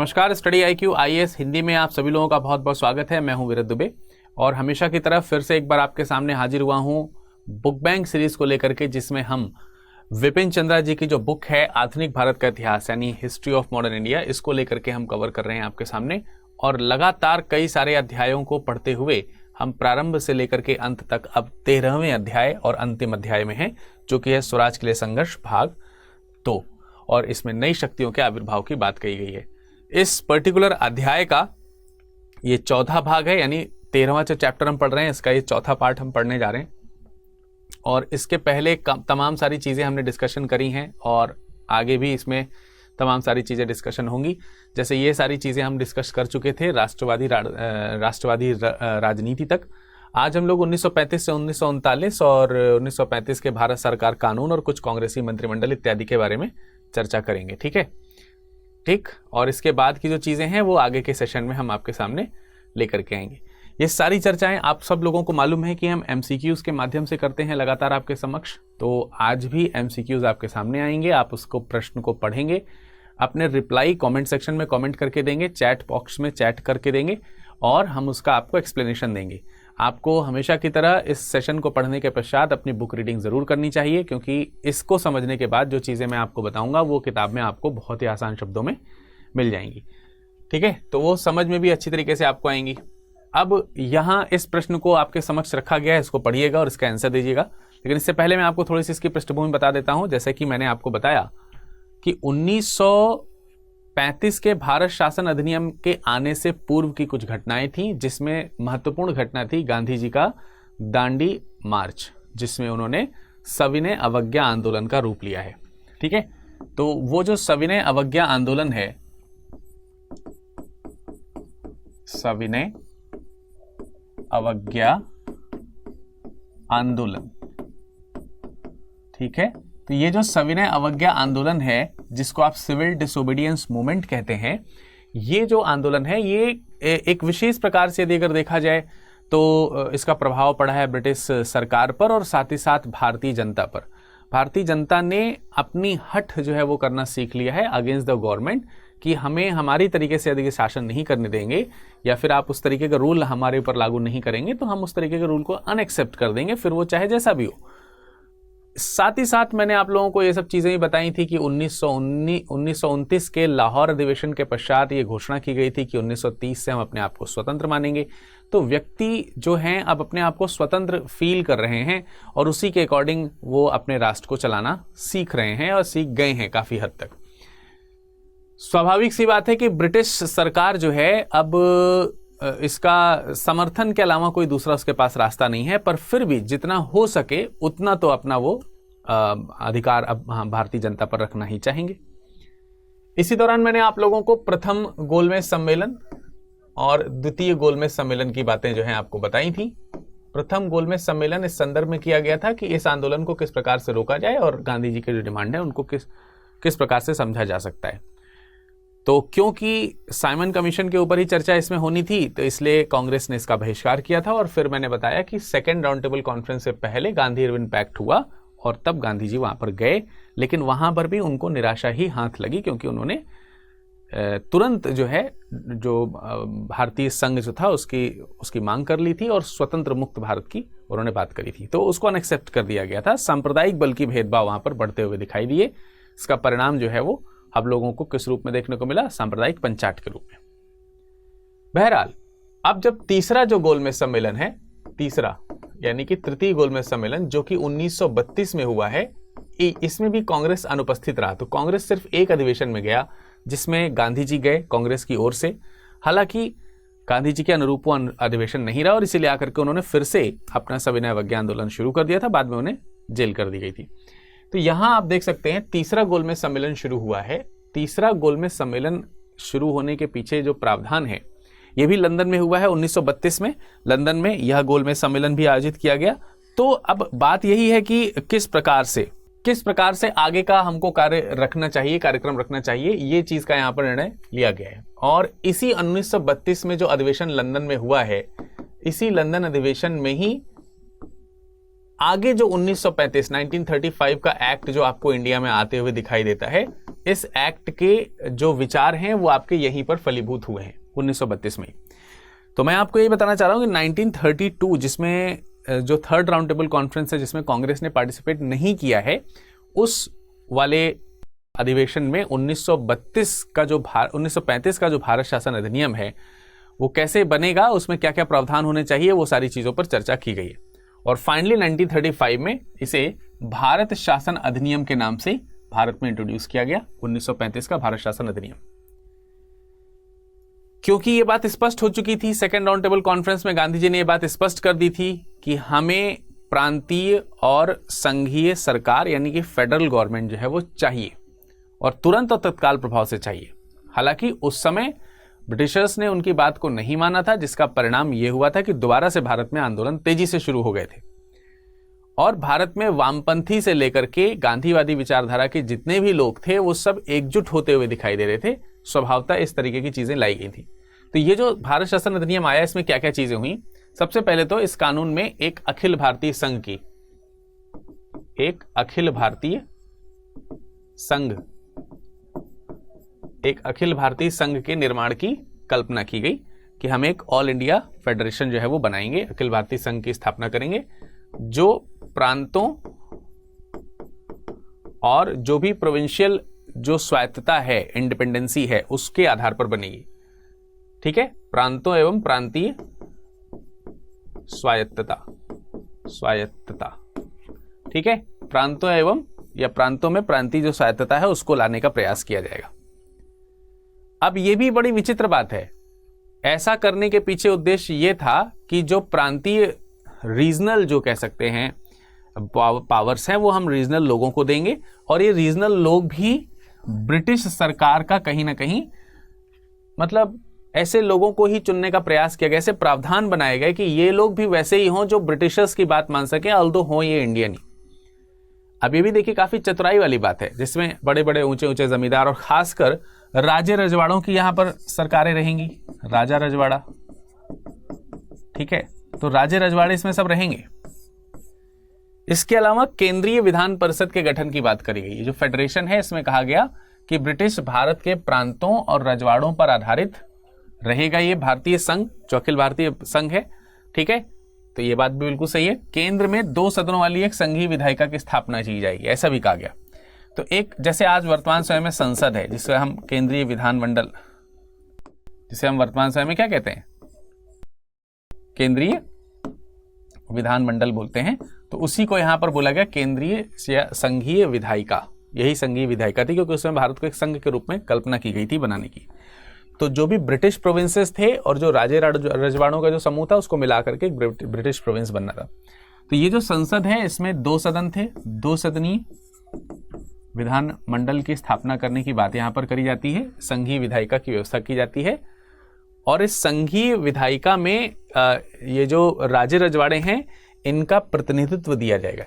नमस्कार, study IQ IAS Hindi में आप सभी लोगों का बहुत बहुत स्वागत है। मैं हूं वीरत दुबे और हमेशा की तरह फिर से एक बार आपके सामने हाजिर हुआ हूं बुक बैंक सीरीज को लेकर के, जिसमें हम विपिन चंद्रा जी की जो बुक है आधुनिक भारत का इतिहास यानी हिस्ट्री ऑफ मॉडर्न इंडिया, इसको लेकर के हम कवर कर रहे हैं आपके सामने। और लगातार कई सारे अध्यायों को पढ़ते हुए हम प्रारंभ से लेकर के अंत तक अब 13वें अध्याय और अंतिम अध्याय में हैं, जो कि है स्वराज के लिए संघर्ष भाग 2, और इसमें नई शक्तियों के आविर्भाव की बात कही गई है। इस पर्टिकुलर अध्याय का ये चौथा भाग है, यानी 13वां जो चैप्टर हम पढ़ रहे हैं इसका ये चौथा पार्ट हम पढ़ने जा रहे हैं। और इसके पहले तमाम सारी चीज़ें हमने डिस्कशन करी हैं और आगे भी इसमें तमाम सारी चीज़ें डिस्कशन होंगी। जैसे ये सारी चीज़ें हम डिस्कस कर चुके थे राष्ट्रवादी राजनीति तक। आज हम लोग 1935 से 1939 और 1935 के भारत सरकार कानून और कुछ कांग्रेसी मंत्रिमंडल इत्यादि के बारे में चर्चा करेंगे। ठीक है, ठीक। और इसके बाद की जो चीज़ें हैं वो आगे के सेशन में हम आपके सामने लेकर के आएंगे। ये सारी चर्चाएं आप सब लोगों को मालूम है कि हम MCQs के माध्यम से करते हैं लगातार आपके समक्ष। तो आज भी MCQs आपके सामने आएंगे, आप उसको प्रश्न को पढ़ेंगे, अपने रिप्लाई कमेंट सेक्शन में कमेंट करके देंगे, चैट बॉक्स में चैट करके देंगे और हम उसका आपको एक्सप्लेनेशन देंगे। आपको हमेशा की तरह इस सेशन को पढ़ने के पश्चात अपनी बुक रीडिंग ज़रूर करनी चाहिए, क्योंकि इसको समझने के बाद जो चीज़ें मैं आपको बताऊंगा वो किताब में आपको बहुत ही आसान शब्दों में मिल जाएंगी। ठीक है, तो वो समझ में भी अच्छी तरीके से आपको आएंगी। अब यहाँ इस प्रश्न को आपके समक्ष रखा गया है, इसको पढ़िएगा और इसका आंसर दीजिएगा। लेकिन इससे पहले मैं आपको थोड़ी सी इसकी पृष्ठभूमि बता देता हूँ। जैसे कि मैंने आपको बताया कि 1935 के भारत शासन अधिनियम के आने से पूर्व की कुछ घटनाएं थी, जिसमें महत्वपूर्ण घटना थी गांधी जी का दांडी मार्च, जिसमें उन्होंने सविनय अवज्ञा आंदोलन का रूप लिया है। ठीक है, तो वो जो सविनय अवज्ञा आंदोलन है, सविनय अवज्ञा आंदोलन, ठीक है, तो ये जो सविनय अवज्ञा आंदोलन है, जिसको आप सिविल डिसोबीडियंस मूवमेंट कहते हैं, ये जो आंदोलन है ये एक विशेष प्रकार से यदि अगर देखा जाए तो इसका प्रभाव पड़ा है ब्रिटिश सरकार पर और साथ ही साथ भारतीय जनता पर। भारतीय जनता ने अपनी हट जो है वो करना सीख लिया है अगेंस्ट द गवर्नमेंट, कि हमें हमारी तरीके से यदि शासन नहीं करने देंगे या फिर आप उस तरीके का रूल हमारे ऊपर लागू नहीं करेंगे तो हम उस तरीके के रूल को अनएक्सेप्ट कर देंगे, फिर वो चाहे जैसा भी हो। साथ ही साथ मैंने आप लोगों को ये सब चीज़ें भी बताई थी कि 1929 के लाहौर अधिवेशन के पश्चात ये घोषणा की गई थी कि 1930 से हम अपने आप को स्वतंत्र मानेंगे। तो व्यक्ति जो हैं अब अपने आप को स्वतंत्र फील कर रहे हैं और उसी के अकॉर्डिंग वो अपने राष्ट्र को चलाना सीख रहे हैं और सीख गए हैं काफ़ी हद तक। स्वाभाविक सी बात है कि ब्रिटिश सरकार जो है अब इसका समर्थन के अलावा कोई दूसरा उसके पास रास्ता नहीं है, पर फिर भी जितना हो सके उतना तो अपना वो अधिकार अब भारतीय जनता पर रखना ही चाहेंगे। इसी दौरान मैंने आप लोगों को प्रथम गोलमेज सम्मेलन और द्वितीय गोलमेज सम्मेलन की बातें जो हैं आपको बताई थी। प्रथम गोलमेज सम्मेलन इस संदर्भ में किया गया था कि इस आंदोलन को किस प्रकार से रोका जाए और गांधी जी की जो डिमांड है उनको किस प्रकार से समझा जा सकता है। तो क्योंकि साइमन कमीशन के ऊपर ही चर्चा इसमें होनी थी, तो इसलिए कांग्रेस ने इसका बहिष्कार किया था। और फिर मैंने बताया कि सेकेंड राउंड टेबल कॉन्फ्रेंस से पहले गांधी इरविन पैक्ट हुआ और तब गांधी जी वहां पर गए, लेकिन वहां पर भी उनको निराशा ही हाथ लगी, क्योंकि उन्होंने तुरंत जो है जो भारतीय संघ जो था उसकी मांग कर ली थी और स्वतंत्र मुक्त भारत की उन्होंने बात करी थी, तो उसको अनएक्सेप्ट कर दिया गया था। सांप्रदायिक बल की भेदभाव वहां पर बढ़ते हुए दिखाई दिए। इसका परिणाम जो है वो आप लोगों को किस रूप में देखने को मिला? सांप्रदायिक पंचाट के रूप में। बहरहाल अब जब तीसरा जो गोलमेज सम्मेलन है, तीसरा यानी कि तृतीय गोलमेज सम्मेलन जो कि 1932 में हुआ है, इसमें भी कांग्रेस अनुपस्थित रहा। तो कांग्रेस सिर्फ एक अधिवेशन में गया जिसमें गांधी जी गए कांग्रेस की ओर से। हालांकि गांधी जी के अनुरूप वो अधिवेशन नहीं रहा और इसीलिए आकर के उन्होंने फिर से अपना सविनय अवज्ञा आंदोलन शुरू कर दिया था। बाद में उन्हें जेल कर दी गई थी। तो यहां आप देख सकते हैं तीसरा गोलमेज सम्मेलन शुरू हुआ है। तीसरा गोलमेज सम्मेलन शुरू होने के पीछे जो प्रावधान है, यह भी लंदन में हुआ है 1932 में। लंदन में यह गोलमेज सम्मेलन भी आयोजित किया गया। तो अब बात यही है कि किस प्रकार से आगे का हमको कार्यक्रम रखना चाहिए, ये चीज का यहाँ पर निर्णय लिया गया है। और इसी 1932 में जो अधिवेशन लंदन में हुआ है, इसी लंदन अधिवेशन में ही आगे जो 1935 का एक्ट जो आपको इंडिया में आते हुए दिखाई देता है, इस एक्ट के जो विचार हैं वो आपके यहीं पर फलीभूत हुए हैं 1932 में। तो मैं आपको ये बताना चाह रहा हूँ कि 1932 जिसमें जो थर्ड राउंड टेबल कॉन्फ्रेंस है जिसमें कांग्रेस ने पार्टिसिपेट नहीं किया है, उस वाले अधिवेशन में 1935 का जो भारत शासन अधिनियम है वो कैसे बनेगा, उसमें क्या क्या प्रावधान होने चाहिए, वो सारी चीजों पर चर्चा की गई है। और फाइनली 1935 में इसे भारत शासन अधिनियम के नाम से भारत में इंट्रोड्यूस किया गया, 1935 का भारत शासन अधिनियम। क्योंकि ये बात स्पष्ट हो चुकी थी, सेकेंड राउंड टेबल कॉन्फ्रेंस में गांधी जी ने ये बात स्पष्ट कर दी थी कि हमें प्रांतीय और संघीय सरकार यानी कि फेडरल गवर्नमेंट जो है वो चाहिए और तुरंत और तत्काल प्रभाव से चाहिए। हालांकि उस समय ब्रिटिशर्स ने उनकी बात को नहीं माना था, जिसका परिणाम यह हुआ था कि दोबारा से भारत में आंदोलन तेजी से शुरू हो गए थे और भारत में वामपंथी से लेकर के गांधीवादी विचारधारा के जितने भी लोग थे वो सब एकजुट होते हुए दिखाई दे रहे थे। स्वभावतः इस तरीके की चीजें लाई गई थी। तो ये जो भारत शासन अधिनियम आया, इसमें क्या क्या चीजें हुई? सबसे पहले तो इस कानून में एक अखिल भारतीय संघ के निर्माण की कल्पना की गई कि हम एक ऑल इंडिया फेडरेशन जो है वो बनाएंगे, अखिल भारतीय संघ की स्थापना करेंगे जो प्रांतों और जो भी प्रोविंशियल जो स्वायत्तता है, इंडिपेंडेंसी है, उसके आधार पर बनेगी। ठीक है, प्रांतों एवं प्रांतीय स्वायत्तता। ठीक है, प्रांतों एवं या प्रांतों में प्रांतीय जो स्वायत्तता है उसको लाने का प्रयास किया जाएगा। अब यह भी बड़ी विचित्र बात है, ऐसा करने के पीछे उद्देश्य यह था कि जो प्रांतीय रीजनल जो कह सकते हैं पावर्स हैं वो हम रीजनल लोगों को देंगे और ये रीजनल लोग भी ब्रिटिश सरकार का कहीं ना कहीं मतलब ऐसे लोगों को ही चुनने का प्रयास किया गया, ऐसे प्रावधान बनाए गए कि ये लोग भी वैसे ही हों जो ब्रिटिशर्स की बात मान सके, ऑल्दो हो ये इंडियन ही। अब ये भी देखिए काफी चतुराई वाली बात है, जिसमें बड़े बड़े ऊंचे ऊंचे जमींदार और खासकर राजे रजवाड़ों की यहां पर सरकारें रहेंगी, राजा रजवाड़ा। ठीक है, तो राजे रजवाड़े इसमें सब रहेंगे। इसके अलावा केंद्रीय विधान परिषद के गठन की बात करी गई। जो फेडरेशन है इसमें कहा गया कि ब्रिटिश भारत के प्रांतों और रजवाड़ों पर आधारित रहेगा ये भारतीय संघ, जो अखिल भारतीय संघ है। ठीक है, तो ये बात भी बिल्कुल सही है। केंद्र में 2 सदनों वाली एक संघीय विधायिका की स्थापना की जाएगी, ऐसा भी कहा गया। तो एक जैसे आज वर्तमान समय में संसद है, जिसे हम केंद्रीय विधानमंडल, जिसे हम वर्तमान समय में क्या कहते हैं, केंद्रीय विधानमंडल बोलते हैं, तो उसी को यहां पर बोला गया केंद्रीय संघीय विधायिका। यही संघीय विधायिका थी क्योंकि उसमें भारत को एक संघ के रूप में कल्पना की गई थी बनाने की। तो जो भी ब्रिटिश प्रोविंसेस थे और जो राजे रजवाड़ों का जो समूह था उसको मिलाकर के एक ब्रिटिश प्रोविंस बनना था। तो ये जो संसद है इसमें 2 सदन थे, 2 सदनीय विधानमंडल की स्थापना करने की बात यहां पर करी जाती है, संघीय विधायिका की व्यवस्था की जाती है। और इस संघीय विधायिका में ये जो राजे रजवाड़े हैं इनका प्रतिनिधित्व दिया जाएगा,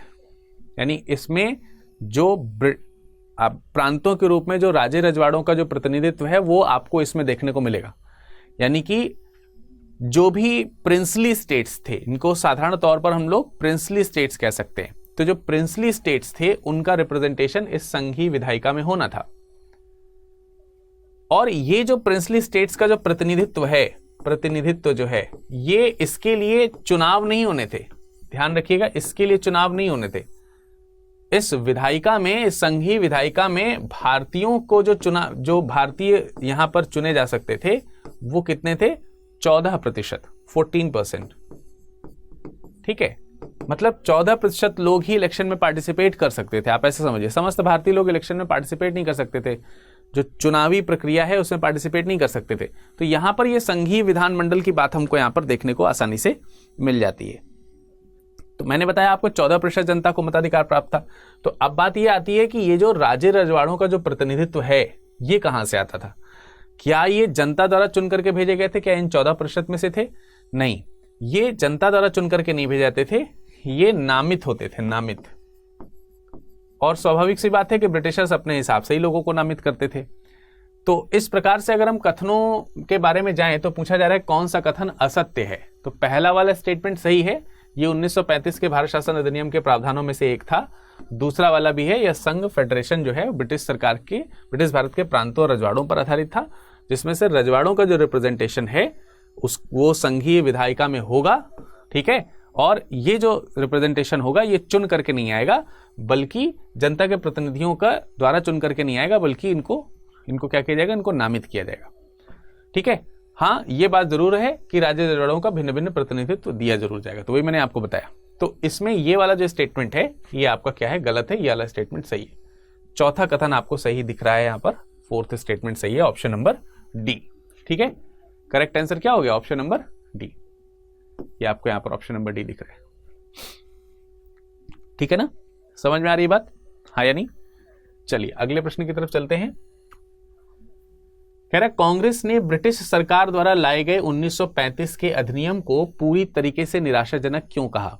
यानी इसमें जो प्रांतों के रूप में जो राजे रजवाड़ों का जो प्रतिनिधित्व है वो आपको इसमें देखने को मिलेगा। यानी कि जो भी प्रिंसली स्टेट्स थे, इनको साधारण तौर पर हम लोग प्रिंसली स्टेट्स कह सकते हैं, तो जो प्रिंसली स्टेट्स थे उनका रिप्रेजेंटेशन इस संघीय विधायिका में होना था। और ये जो प्रिंसली स्टेट्स का जो प्रतिनिधित्व जो है ये इसके लिए चुनाव नहीं होने थे, ध्यान रखिएगा, इसके लिए चुनाव नहीं होने थे। इस विधायिका में, इस संघीय विधायिका में भारतीयों को जो भारतीय यहां पर चुने जा सकते थे वो कितने थे, 14%, 14%। ठीक है, मतलब 14% लोग ही इलेक्शन में पार्टिसिपेट कर सकते थे। आप ऐसे समझिए, समस्त भारतीय लोग इलेक्शन में पार्टिसिपेट नहीं कर सकते थे, जो चुनावी प्रक्रिया है उसमें पार्टिसिपेट नहीं कर सकते थे। तो यहां पर ये संघीय विधानमंडल की बात हमको यहां पर देखने को आसानी से मिल जाती है। तो मैंने बताया आपको 14% जनता को मताधिकार प्राप्त था। तो अब बात यह आती है कि ये जो राजे रजवाड़ों का जो प्रतिनिधित्व है ये कहां से आता था? क्या ये जनता द्वारा चुन करके भेजे गए थे? क्या इन 14% में से थे? नहीं, ये जनता द्वारा चुन करके नहीं भेजे जाते थे, ये नामित होते थे, नामित। और स्वाभाविक सी बात है कि ब्रिटिशर्स अपने हिसाब से ही लोगों को नामित करते थे। तो इस प्रकार से अगर हम कथनों के बारे में जाएं तो पूछा जा रहा है कौन सा कथन असत्य है। तो पहला वाला स्टेटमेंट सही है ये 1935 के भारत शासन अधिनियम के प्रावधानों में से एक था। दूसरा वाला भी है, यह संघ फेडरेशन जो है ब्रिटिश सरकार के ब्रिटिश भारत के प्रांतों और रजवाड़ों पर आधारित था, जिसमें से रजवाड़ों का जो रिप्रेजेंटेशन है वो संघीय विधायिका में होगा, ठीक है। और ये जो रिप्रेजेंटेशन होगा ये चुन करके नहीं आएगा, बल्कि जनता के प्रतिनिधियों का द्वारा चुन करके नहीं आएगा, बल्कि इनको क्या किया जाएगा, इनको नामित किया जाएगा, ठीक है। हाँ, ये बात जरूर है कि राज्य रजवाड़ों का भिन्न भिन्न प्रतिनिधित्व दिया जरूर जाएगा, तो वही मैंने आपको बताया। तो इसमें ये वाला जो स्टेटमेंट है ये आपका क्या है, गलत है, ये वाला स्टेटमेंट सही है। चौथा कथन आपको सही दिख रहा है यहाँ पर, फोर्थ स्टेटमेंट सही है, ऑप्शन नंबर डी, ठीक है। करेक्ट आंसर क्या हो गया, ऑप्शन नंबर डी। ये आपको यहाँ पर ऑप्शन नंबर डी दिख रहा है, ठीक है ना, समझ में आ रही है बात, हाँ या नहीं। चलिए अगले प्रश्न की तरफ चलते हैं। कह रहा कांग्रेस ने ब्रिटिश सरकार द्वारा लाए गए 1935 के अधिनियम को पूरी तरीके से निराशाजनक क्यों कहा।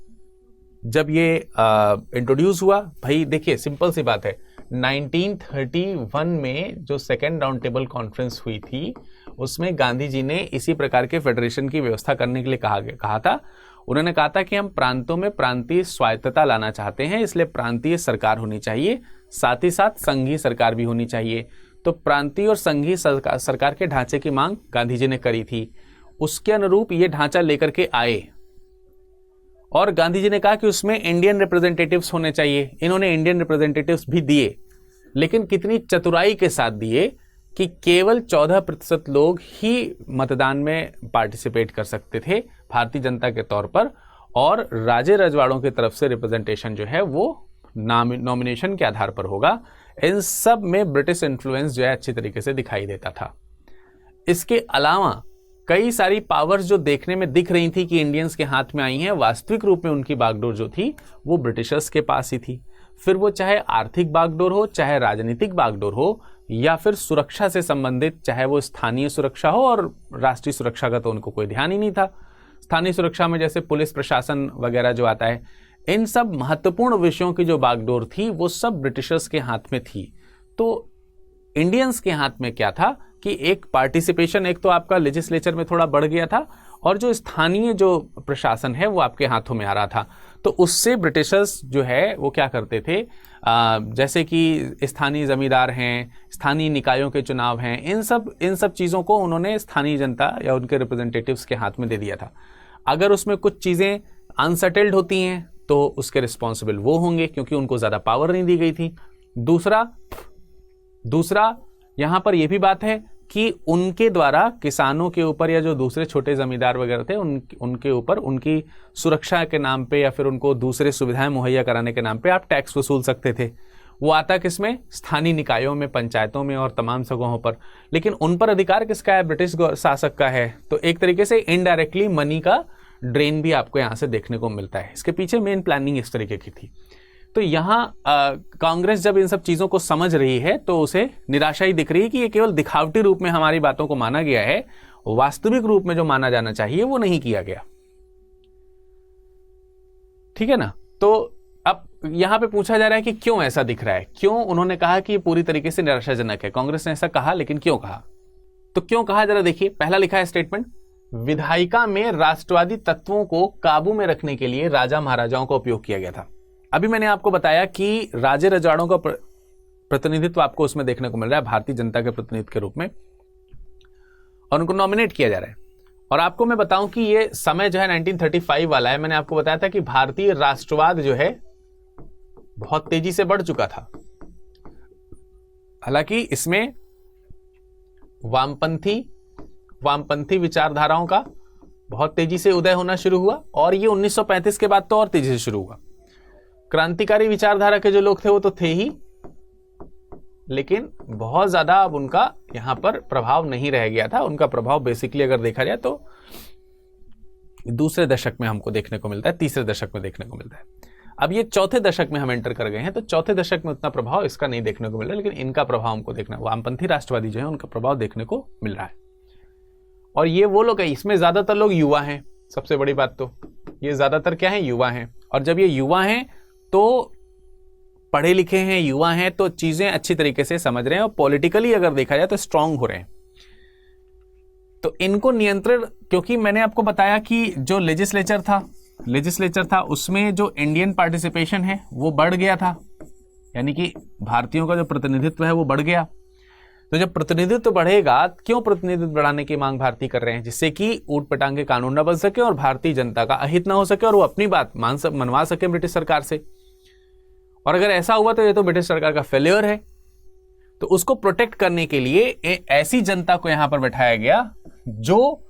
जब ये इंट्रोड्यूस हुआ, भाई देखिए सिंपल सी बात है, 1931 में जो सेकेंड राउंड टेबल कॉन्फ्रेंस हुई थी उसमें गांधी जी ने इसी प्रकार के फेडरेशन की व्यवस्था करने के लिए कहा था। उन्होंने कहा था कि हम प्रांतों में प्रांतीय स्वायत्तता लाना चाहते हैं, इसलिए प्रांतीय सरकार होनी चाहिए, साथ ही साथ संघीय सरकार भी होनी चाहिए। तो प्रांतीय और संघीय सरकार के ढांचे की मांग गांधी जी ने करी थी, उसके अनुरूप ये ढांचा लेकर के आए और गांधी जी ने कहा कि उसमें इंडियन रिप्रेजेंटेटिव्स होने चाहिए। इन्होंने इंडियन रिप्रेजेंटेटिव्स भी दिए, लेकिन कितनी चतुराई के साथ दिए कि केवल 14% लोग ही मतदान में पार्टिसिपेट कर सकते थे भारतीय जनता के तौर पर, और राजे रजवाड़ों की तरफ से रिप्रेजेंटेशन जो है वो नॉमिनेशन के आधार पर होगा। इन सब में ब्रिटिश इन्फ्लुएंस जो है अच्छी तरीके से दिखाई देता था। इसके अलावा कई सारी पावर्स जो देखने में दिख रही थी कि इंडियंस के हाथ में आई हैं, वास्तविक रूप में उनकी बागडोर जो थी वो ब्रिटिशर्स के पास ही थी। फिर वो चाहे आर्थिक बागडोर हो, चाहे राजनीतिक बागडोर हो, या फिर सुरक्षा से संबंधित, चाहे वो स्थानीय सुरक्षा हो, और राष्ट्रीय सुरक्षा का तो उनको कोई ध्यान ही नहीं था। स्थानीय सुरक्षा में जैसे पुलिस प्रशासन वगैरह जो आता है, इन सब महत्वपूर्ण विषयों की जो बागडोर थी वो सब ब्रिटिशर्स के हाथ में थी। तो इंडियंस के हाथ में क्या था कि एक पार्टिसिपेशन, एक तो आपका लेजिस्लेचर में थोड़ा बढ़ गया था, और जो स्थानीय जो प्रशासन है वो आपके हाथों में आ रहा था। तो उससे ब्रिटिशर्स जो है वो क्या करते थे, जैसे कि स्थानीय जमींदार हैं, स्थानीय निकायों के चुनाव हैं, इन सब चीज़ों को उन्होंने स्थानीय जनता या उनके रिप्रेजेंटेटिव्स के हाथ में दे दिया था। अगर उसमें कुछ चीज़ें अनसेटल्ड होती हैं तो उसके रिस्पॉन्सिबल वो होंगे, क्योंकि उनको ज़्यादा पावर नहीं दी गई थी। दूसरा यहाँ पर यह भी बात है कि उनके द्वारा किसानों के ऊपर या जो दूसरे छोटे जमींदार वगैरह थे उनके ऊपर उनकी सुरक्षा के नाम पे या फिर उनको दूसरे सुविधाएं मुहैया कराने के नाम पे आप टैक्स वसूल सकते थे। वो आता किसमें, स्थानीय निकायों में, पंचायतों में और तमाम जगहों पर। लेकिन उन पर अधिकार किसका है, ब्रिटिश शासक का है। तो एक तरीके से इनडायरेक्टली मनी का ड्रेन भी आपको यहां से देखने को मिलता है। इसके पीछे मेन प्लानिंग इस तरीके की थी। तो यहाँ कांग्रेस जब इन सब चीजों को समझ रही है तो उसे निराशा ही दिख रही है कि ये केवल दिखावटी रूप में हमारी बातों को माना गया है, वास्तविक रूप में जो माना जाना चाहिए वो नहीं किया गया, ठीक है ना। तो अब यहां पे पूछा जा रहा है कि क्यों ऐसा दिख रहा है, क्यों उन्होंने कहा कि ये पूरी तरीके से निराशाजनक है। कांग्रेस ने ऐसा कहा, लेकिन क्यों कहा, तो क्यों कहा जरा देखिए। पहला लिखा है स्टेटमेंट, विधायिका में राष्ट्रवादी तत्वों को काबू में रखने के लिए राजा महाराजाओं का उपयोग किया गया था। अभी मैंने आपको बताया कि राजे रजवाड़ों का प्रतिनिधित्व आपको उसमें देखने को मिल रहा है भारतीय जनता के प्रतिनिधि के रूप में, और उनको नॉमिनेट किया जा रहा है। और आपको मैं बताऊं कि ये समय जो है 1935 वाला है। मैंने आपको बताया था कि भारतीय राष्ट्रवाद जो है बहुत तेजी से बढ़ चुका था। हालांकि इसमें वामपंथी विचारधाराओं का बहुत तेजी से उदय होना शुरू हुआ, और ये 1935 के बाद तो और तेजी से शुरू हुआ। क्रांतिकारी विचारधारा के जो लोग थे वो तो थे ही, लेकिन बहुत ज्यादा अब उनका यहां पर प्रभाव नहीं रह गया था। उनका प्रभाव बेसिकली अगर देखा जाए तो दूसरे दशक में हमको देखने को मिलता है, तीसरे दशक में देखने को मिलता है। अब ये चौथे दशक में हम एंटर कर गए हैं, तो चौथे दशक में उतना प्रभाव इसका नहीं देखने को मिल रहा है, लेकिन इनका प्रभाव हमको देखना, वामपंथी राष्ट्रवादी जो है उनका प्रभाव देखने को मिल रहा है। और ये वो लोग हैं, इसमें ज्यादातर लोग युवा हैं। सबसे बड़ी बात तो ये ज्यादातर क्या है, युवा हैं। और जब ये युवा हैं तो पढ़े लिखे हैं, युवा हैं, तो चीजें अच्छी तरीके से समझ रहे हैं और पॉलिटिकली अगर देखा जाए तो स्ट्रांग हो रहे हैं। तो इनको नियंत्रण, क्योंकि मैंने आपको बताया कि जो लेजिस्लेचर था लेजिस्लेचर था उसमें जो इंडियन पार्टिसिपेशन है वो बढ़ गया था, यानी कि भारतीयों का जो प्रतिनिधित्व है वो बढ़ गया। तो जब प्रतिनिधित्व बढ़ेगा, क्यों प्रतिनिधित्व बढ़ाने की मांग भारतीय कर रहे हैं? जिससे कि ऊट पटांग के कानून ना बन सके और भारतीय जनता का अहित ना हो सके और वो अपनी बात मनवा सके ब्रिटिश सरकार से। और अगर ऐसा हुआ तो ये तो ब्रिटिश सरकार का फेलियर है। तो उसको प्रोटेक्ट करने के लिए ऐसी जनता को यहां पर बैठाया गया जो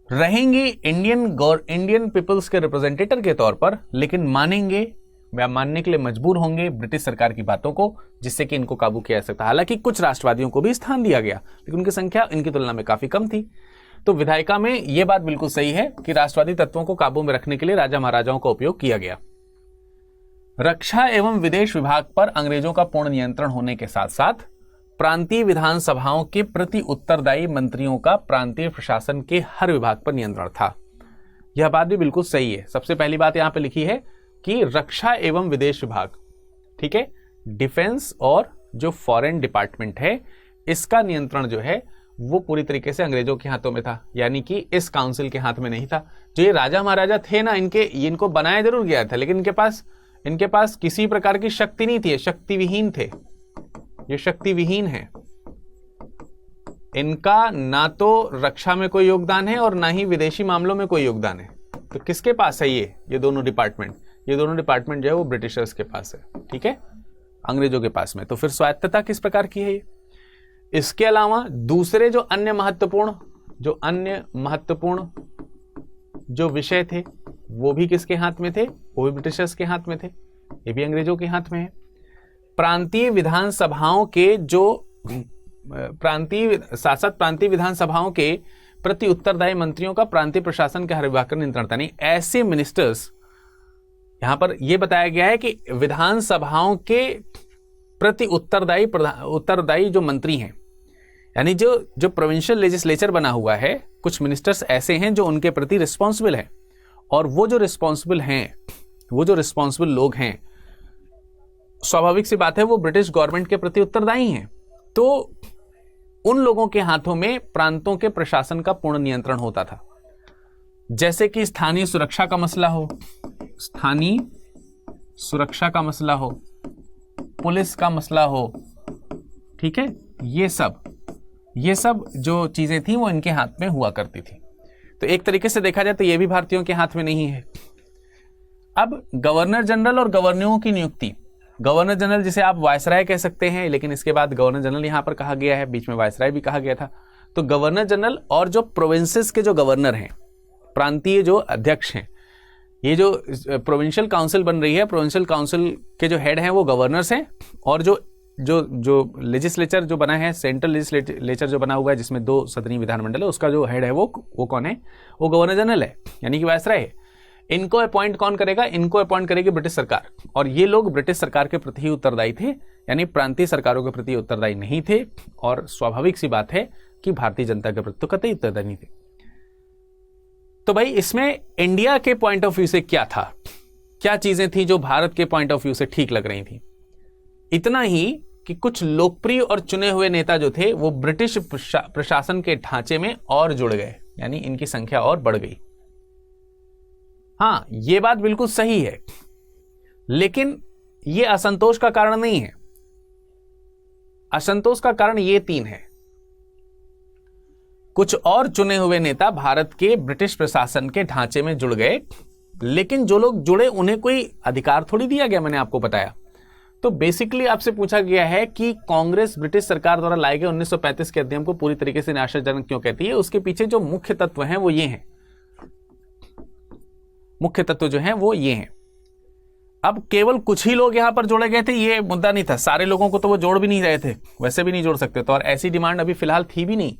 रहेंगे इंडियन पीपल्स के रिप्रेजेंटेटिव के तौर पर, लेकिन मानेंगे या मानने के लिए मजबूर होंगे ब्रिटिश सरकार की बातों को, जिससे कि इनको काबू किया जा सकता। हालांकि कुछ राष्ट्रवादियों को भी स्थान दिया गया, लेकिन उनकी संख्या इनकी तुलना में काफी कम थी। तो विधायिका में यह बात बिल्कुल सही है कि राष्ट्रवादी तत्वों को काबू में रखने के लिए राजा महाराजाओं का उपयोग किया गया। रक्षा एवं विदेश विभाग पर अंग्रेजों का पूर्ण नियंत्रण होने के साथ साथ प्रांतीय विधानसभाओं के प्रति उत्तरदायी मंत्रियों का प्रांतीय प्रशासन के हर विभाग पर नियंत्रण था। यह बात भी बिल्कुल सही है। सबसे पहली बात यहां पे लिखी है कि रक्षा एवं विदेश विभाग, ठीक है, डिफेंस और जो फॉरेन डिपार्टमेंट है, इसका नियंत्रण जो है वो पूरी तरीके से अंग्रेजों के हाथों में था, यानी कि इस काउंसिल के हाथ में नहीं था। जो ये राजा महाराजा थे ना, इनको बनाया जरूर गया था, लेकिन इनके पास किसी प्रकार की शक्ति नहीं थी, शक्तिविहीन थे। ये शक्तिविहीन है। इनका ना तो रक्षा में कोई योगदान है और ना ही विदेशी मामलों में कोई योगदान है। तो किसके पास है ये दोनों डिपार्टमेंट? ये दोनों डिपार्टमेंट जो है वो ब्रिटिशर्स के पास है, ठीक है, अंग्रेजों के पास में। तो फिर स्वायत्तता किस प्रकार की है ये? इसके अलावा दूसरे जो अन्य महत्वपूर्ण जो विषय थे वो भी किसके हाथ में थे? वो भी ब्रिटिशर्स के हाथ में थे, ये भी अंग्रेजों के हाथ में है। प्रांतीय विधानसभाओं के प्रांतीय विधानसभाओं के प्रति उत्तरदायी मंत्रियों का प्रांतीय प्रशासन के हर विभाग का नियंत्रण था। नहीं, ऐसे मिनिस्टर्स, यहां पर यह बताया गया है कि विधानसभाओं के प्रति उत्तरदायी जो मंत्री हैं, यानी जो प्रोविंशियल लेजिस्लेचर बना हुआ है, कुछ मिनिस्टर्स ऐसे हैं जो उनके प्रति रिस्पॉन्सिबल है, और वो जो रिस्पॉन्सिबल लोग हैं, स्वाभाविक सी बात है वो ब्रिटिश गवर्नमेंट के प्रति उत्तरदायी हैं। तो उन लोगों के हाथों में प्रांतों के प्रशासन का पूर्ण नियंत्रण होता था। जैसे कि स्थानीय सुरक्षा का मसला हो, पुलिस का मसला हो, ठीक है, ये सब जो चीजें थी वो इनके हाथ में हुआ करती थी। तो एक तरीके से देखा जाए तो ये भी भारतीयों के हाथ में नहीं है। अब गवर्नर जनरल और गवर्नरों की नियुक्ति, गवर्नर जनरल जिसे आप वायसराय कह सकते हैं, लेकिन इसके बाद गवर्नर जनरल यहां पर कहा गया है, बीच में वायसराय भी कहा गया था। तो गवर्नर जनरल और जो प्रोविंसेस के जो गवर्नर हैं, प्रांतीय जो अध्यक्ष हैं, ये जो प्रोविंशियल काउंसिल बन रही है, प्रोविंशियल काउंसिल के जो हेड हैं वो गवर्नर्स हैं, और जो लेजिस्लेचर जो बना है, सेंट्रल लेजिस्लेचर जो बना हुआ है जिसमें 2 सदनी विधानमंडल है, उसका जो हेड है वो कौन है? वो गवर्नर जनरल है, यानी कि वायसराय है। इनको अपॉइंट कौन करेगा? इनको अपॉइंट करेगी ब्रिटिश सरकार, और ये लोग ब्रिटिश सरकार के प्रति ही उत्तरदायी थे, यानी प्रांतीय सरकारों के प्रति उत्तरदायी नहीं थे। और स्वाभाविक सी बात है कि भारतीय जनता के प्रति तो कतई उत्तरदायी नहीं थे। तो भाई इसमें इंडिया के पॉइंट ऑफ व्यू से क्या था, क्या चीजें थी जो भारत के पॉइंट ऑफ व्यू से ठीक लग रही थी? इतना ही कि कुछ लोकप्रिय और चुने हुए नेता जो थे वो ब्रिटिश प्रशासन के ढांचे में और जुड़ गए, यानी इनकी संख्या और बढ़ गई। हां, यह बात बिल्कुल सही है, लेकिन यह असंतोष का कारण नहीं है। असंतोष का कारण ये 3 है। कुछ और चुने हुए नेता भारत के ब्रिटिश प्रशासन के ढांचे में जुड़ गए, लेकिन जो लोग जुड़े उन्हें कोई अधिकार थोड़ी दिया गया, मैंने आपको बताया। तो बेसिकली आपसे पूछा गया है कि कांग्रेस ब्रिटिश सरकार द्वारा लाए गए 1935 के अधिनियम को पूरी तरीके से निराशाजनक क्यों कहती है? उसके पीछे जो मुख्य तत्व हैं वो ये हैं। मुख्य तत्व जो हैं वो ये हैं। अब केवल कुछ ही लोग यहां पर जोड़े गए थे, ये मुद्दा नहीं था। सारे लोगों को तो वो जोड़ भी नहीं रहे थे, वैसे भी नहीं जोड़ सकते। तो और ऐसी डिमांड अभी फिलहाल थी भी नहीं,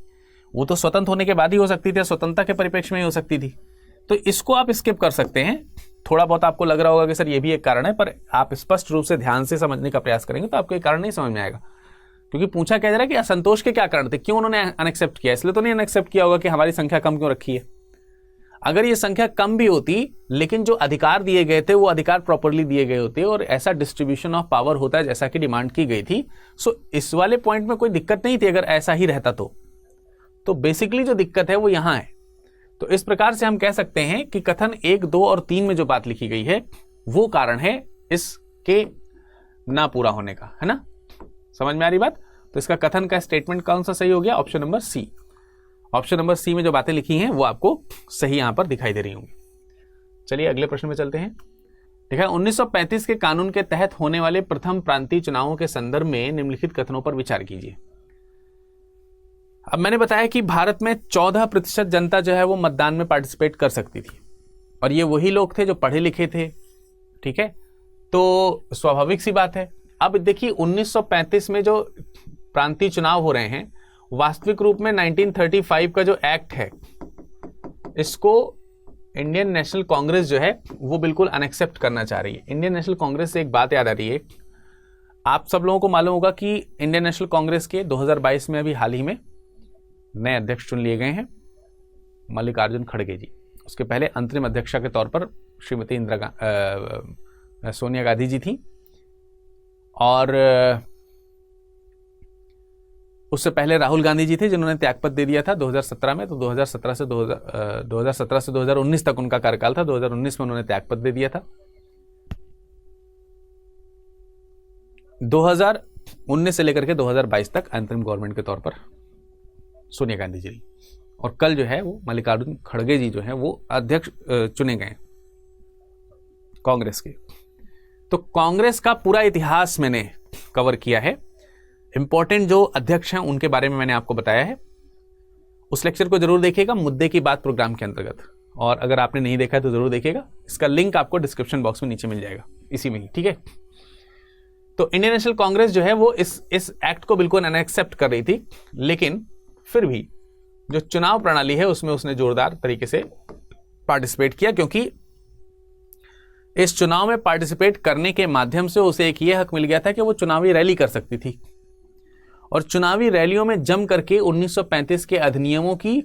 वो तो स्वतंत्र होने के बाद ही हो सकती थी, स्वतंत्रता के परिप्रेक्ष्य में ही हो सकती थी। तो इसको आप स्किप कर सकते हैं। थोड़ा बहुत आपको लग रहा होगा कि सर ये भी एक कारण है, पर आप स्पष्ट रूप से ध्यान से समझने का प्रयास करेंगे तो आपको ये कारण नहीं समझ में आएगा। क्योंकि पूछा क्या जा रहा है कि असंतोष के क्या कारण थे, क्यों उन्होंने अनएक्सेप्ट किया? इसलिए तो नहीं अनएक्सेप्ट किया होगा कि हमारी संख्या कम क्यों रखी है। अगर ये संख्या कम भी होती, लेकिन जो अधिकार दिए गए थे वो अधिकार प्रॉपरली दिए गए होते और ऐसा डिस्ट्रीब्यूशन ऑफ पावर होता है जैसा कि डिमांड की गई थी, सो इस वाले पॉइंट में कोई दिक्कत नहीं थी अगर ऐसा ही रहता तो बेसिकली जो दिक्कत है वो यहां है। तो इस प्रकार से हम कह सकते हैं कि कथन 1, 2 और 3 में जो बात लिखी गई है वो कारण है इसके ना पूरा होने का, है ना? समझ में आ रही बात? तो इसका कथन का स्टेटमेंट कौन सा सही हो गया? Option number C. Option number C में जो बातें लिखी हैं वो आपको सही यहां पर दिखाई दे रही होंगी। चलिए अगले प्रश्न में चलते हैं। ठीक है, 1935 के कानून के तहत होने वाले प्रथम प्रांतीय चुनावों के संदर्भ में निम्नलिखित कथनों पर विचार कीजिए। अब मैंने बताया कि भारत में 14% जनता जो है वो मतदान में पार्टिसिपेट कर सकती थी और ये वही लोग थे जो पढ़े लिखे थे। ठीक है, तो स्वाभाविक सी बात है। अब देखिए 1935 में जो प्रांतीय चुनाव हो रहे हैं, वास्तविक रूप में 1935 का जो एक्ट है इसको इंडियन नेशनल कांग्रेस जो है वो बिल्कुल अनएक्सेप्ट करना चाह रही है। इंडियन नेशनल कांग्रेस से एक बात याद आ रही है, आप सब लोगों को मालूम होगा कि इंडियन नेशनल कांग्रेस के 2022 में अभी हाल ही में नए अध्यक्ष चुन लिए गए हैं, मल्लिकार्जुन खड़गे जी। उसके पहले अंतरिम अध्यक्षा के तौर पर श्रीमती सोनिया गांधी जी थी और उससे पहले राहुल गांधी जी थे जिन्होंने त्यागपत्र दे दिया था 2017 में। तो 2017 से 2019 तक उनका कार्यकाल था। 2019 में उन्होंने त्यागपत्र दे दिया था। 2019 से लेकर के 2022 तक अंतरिम गवर्नमेंट के तौर पर सोनिया गांधी जी, और कल जो है वो मल्लिकार्जुन खड़गे जी जो है वो अध्यक्ष चुने गए कांग्रेस के। तो कांग्रेस का पूरा इतिहास मैंने कवर किया है। इंपॉर्टेंट जो अध्यक्ष हैं उनके बारे में मैंने आपको बताया है। उस लेक्चर को जरूर देखिएगा, मुद्दे की बात प्रोग्राम के अंतर्गत। और अगर आपने नहीं देखा है तो जरूर देखिएगा, इसका लिंक आपको डिस्क्रिप्शन बॉक्स में नीचे मिल जाएगा, इसी में ही। ठीक है, तो इंडियन नेशनल कांग्रेस जो है वो इस एक्ट को बिल्कुल अनएक्सेप्ट कर रही थी, लेकिन फिर भी जो चुनाव प्रणाली है उसमें उसने जोरदार तरीके से पार्टिसिपेट किया, क्योंकि इस चुनाव में पार्टिसिपेट करने के माध्यम से उसे एक यह हक मिल गया था कि वो चुनावी रैली कर सकती थी, और चुनावी रैलियों में जम करके 1935 के अधिनियमों की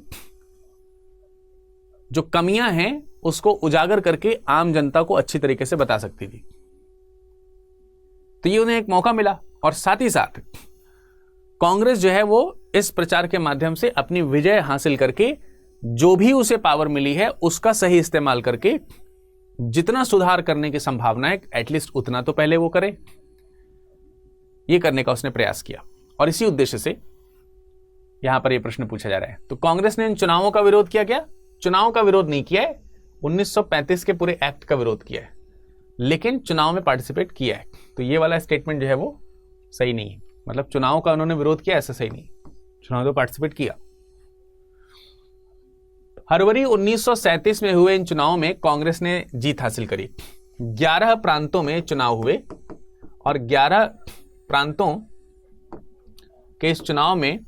जो कमियां हैं उसको उजागर करके आम जनता को अच्छी तरीके से बता सकती थी। तो ये उन्हें एक मौका मिला, और साथ ही साथ कांग्रेस जो है वो इस प्रचार के माध्यम से अपनी विजय हासिल करके जो भी उसे पावर मिली है उसका सही इस्तेमाल करके जितना सुधार करने की संभावना है एटलीस्ट उतना तो पहले वो करे, ये करने का उसने प्रयास किया। और इसी उद्देश्य से यहां पर यह प्रश्न पूछा जा रहा है। तो कांग्रेस ने इन चुनावों का विरोध किया क्या? चुनाव का विरोध नहीं किया है, 1935 के पूरे एक्ट का विरोध किया है, लेकिन चुनाव में पार्टिसिपेट किया है। तो ये वाला स्टेटमेंट जो है वो सही नहीं है। मतलब चुनाव का उन्होंने विरोध किया ऐसा सही नहीं, चुनाव में पार्टिसिपेट किया। फरवरी 1937 में हुए इन चुनावों में कांग्रेस ने जीत हासिल करी। 11 प्रांतों में चुनाव हुए और 11 प्रांतों के इस चुनाव में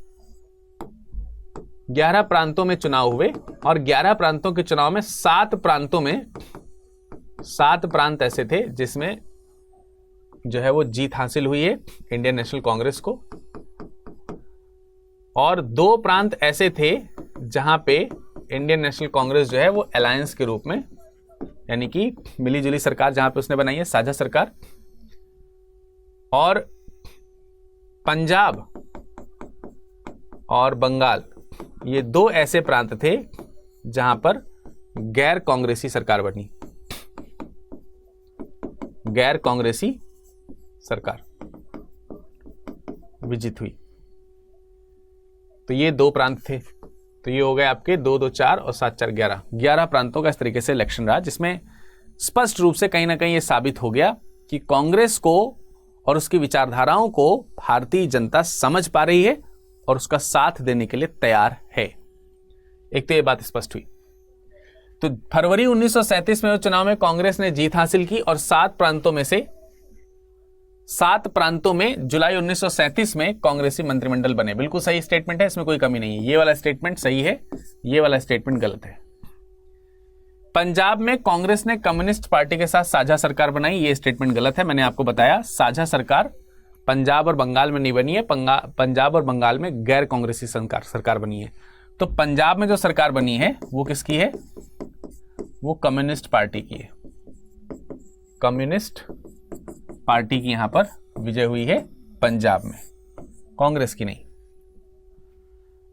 11 प्रांतों में चुनाव हुए और 11 प्रांतों के चुनाव में 7 प्रांत ऐसे थे जिसमें जो है वो जीत हासिल हुई है इंडियन नेशनल कांग्रेस को, और 2 प्रांत ऐसे थे जहां पे इंडियन नेशनल कांग्रेस जो है वो अलायंस के रूप में, यानी कि मिलीजुली सरकार जहां पे उसने बनाई है, साझा सरकार। और पंजाब और बंगाल, ये 2 ऐसे प्रांत थे जहां पर गैर कांग्रेसी सरकार बनी, गैर कांग्रेसी सरकार विजित हुई। तो ये 2 प्रांत थे। तो ये हो गए आपके 2, 2, 4 और 7, 4, 11 11 प्रांतों का इस तरीके से इलेक्शन रहा, जिसमें स्पष्ट रूप से कहीं ना कहीं ये साबित हो गया कि कांग्रेस को और उसकी विचारधाराओं को भारतीय जनता समझ पा रही है और उसका साथ देने के लिए तैयार है। एक तो ये बात स्पष्ट हुई। तो फरवरी 1937 में चुनाव में कांग्रेस ने जीत हासिल की और 7 प्रांतों में जुलाई 1937 में कांग्रेसी मंत्रिमंडल बने। बिल्कुल सही स्टेटमेंट है, इसमें कोई कमी नहीं है। ये वाला स्टेटमेंट सही है, ये वाला स्टेटमेंट गलत है। पंजाब में कांग्रेस ने कम्युनिस्ट पार्टी के साथ साझा सरकार बनाई, ये स्टेटमेंट गलत है। मैंने आपको बताया साझा सरकार पंजाब और बंगाल में नहीं बनी है, पंजाब और बंगाल में गैर कांग्रेसी सरकार बनी है। तो पंजाब में जो सरकार बनी है वो किसकी है? वो कम्युनिस्ट पार्टी की है। कम्युनिस्ट पार्टी की यहां पर विजय हुई है पंजाब में, कांग्रेस की नहीं।